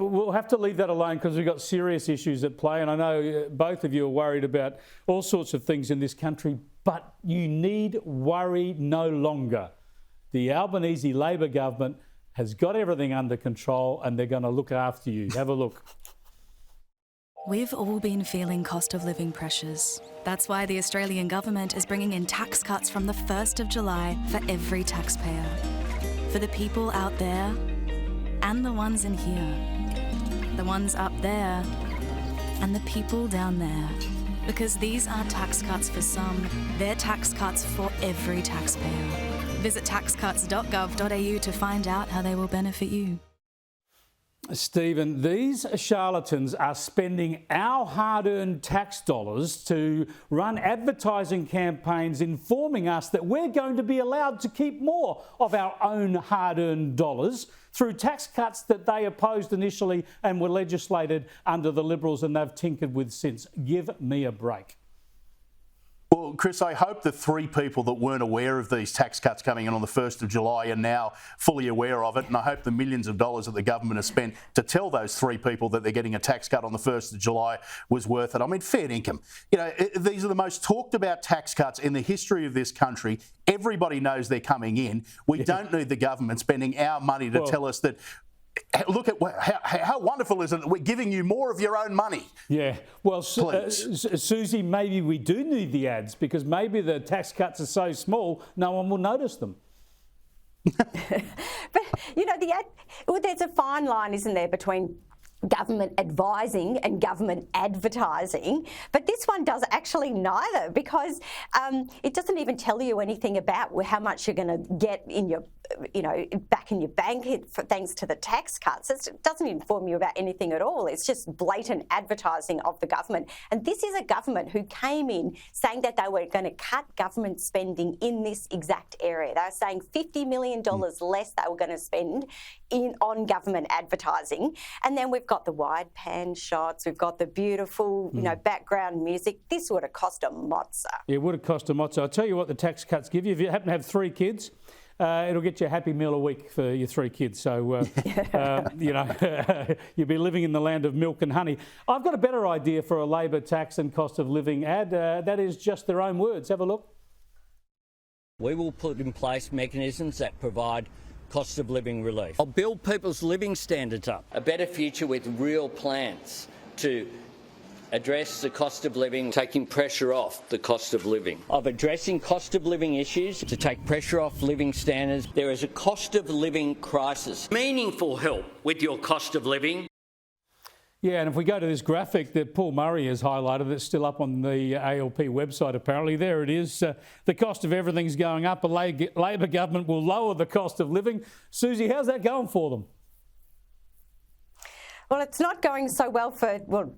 We'll have to leave that alone because we've got serious issues at play, and I know both of you are worried about all sorts of things in this country, but you need worry no longer. The Albanese Labor government has got everything under control and they're going to look after you. Have a look. We've all been feeling cost of living pressures. That's why the Australian government is bringing in tax cuts from the 1st of July for every taxpayer. For the people out there and the ones in here. The ones up there and the people down there. Because these aren't tax cuts for some, they're tax cuts for every taxpayer. Visit taxcuts.gov.au to find out how they will benefit you. Stephen, these charlatans are spending our hard-earned tax dollars to run advertising campaigns informing us that we're going to be allowed to keep more of our own hard-earned dollars through tax cuts that they opposed initially and were legislated under the Liberals, and they've tinkered with since. Give me a break. Well, Chris, I hope the 3 people that weren't aware of these tax cuts coming in on the 1st of July are now fully aware of it, and I hope the millions of dollars that the government has spent to tell those 3 people that they're getting a tax cut on the 1st of July was worth it. I mean, fair income. You know, these are the most talked about tax cuts in the history of this country. Everybody knows they're coming in. We don't need the government spending our money to tell us that. Look at how wonderful is it that we're giving you more of your own money? Yeah, well, Susie, maybe we do need the ads because maybe the tax cuts are so small, no one will notice them. But, you know, there's a fine line, isn't there, between government advising and government advertising, but this one does actually neither because it doesn't even tell you anything about how much you're going to get in your, back in your bank thanks to the tax cuts. It doesn't inform you about anything at all. It's just blatant advertising of the government. And this is a government who came in saying that they were going to cut government spending in this exact area. They were saying $50 million less they were going to spend on government advertising. And then we've got the wide pan shots, we've got the beautiful, background music. This would have cost a mozza. Yeah, it would have cost a mozza. I'll tell you what the tax cuts give you. If you happen to have 3 kids, it'll get you a happy meal a week for your 3 kids. So, you'll be living in the land of milk and honey. I've got a better idea for a Labor tax and cost of living ad. That is just their own words. Have a look. We will put in place mechanisms that provide cost of living relief. I'll build people's living standards up. A better future with real plans to address the cost of living, taking pressure off the cost of living. Of addressing cost of living issues to take pressure off living standards. There is a cost of living crisis. Meaningful help with your cost of living. Yeah, and if we go to this graphic that Paul Murray has highlighted, that's still up on the ALP website apparently, there it is. The cost of everything's going up. A Labor government will lower the cost of living. Susie, how's that going for them? Well, it's not going so well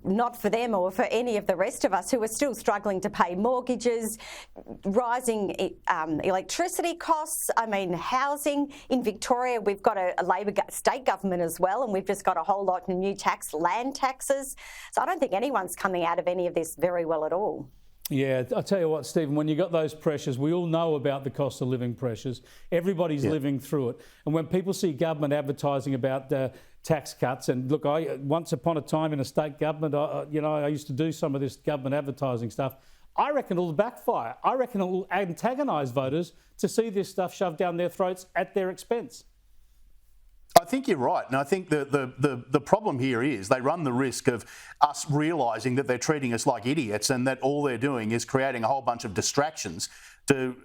not for them or for any of the rest of us who are still struggling to pay mortgages, rising electricity costs, housing. In Victoria, we've got a Labor state government as well, and we've just got a whole lot of new land taxes. So I don't think anyone's coming out of any of this very well at all. Yeah, I'll tell you what, Stephen, when you got those pressures, we all know about the cost of living pressures. Everybody's living through it. And when people see government advertising about tax cuts, and look, once upon a time in a state government, I used to do some of this government advertising stuff. I reckon it'll backfire. I reckon it'll antagonise voters to see this stuff shoved down their throats at their expense. I think you're right, and I think the problem here is they run the risk of us realising that they're treating us like idiots and that all they're doing is creating a whole bunch of distractions to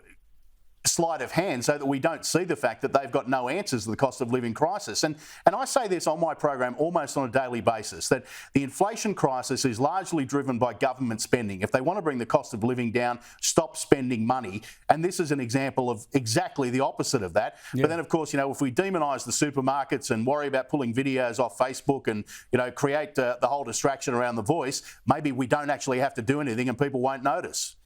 sleight of hand so that we don't see the fact that they've got no answers to the cost of living crisis. And I say this on my program almost on a daily basis, that the inflation crisis is largely driven by government spending. If they want to bring the cost of living down, stop spending money. And this is an example of exactly the opposite of that. Yeah. But then, of course, if we demonise the supermarkets and worry about pulling videos off Facebook and, create the whole distraction around The Voice, maybe we don't actually have to do anything and people won't notice.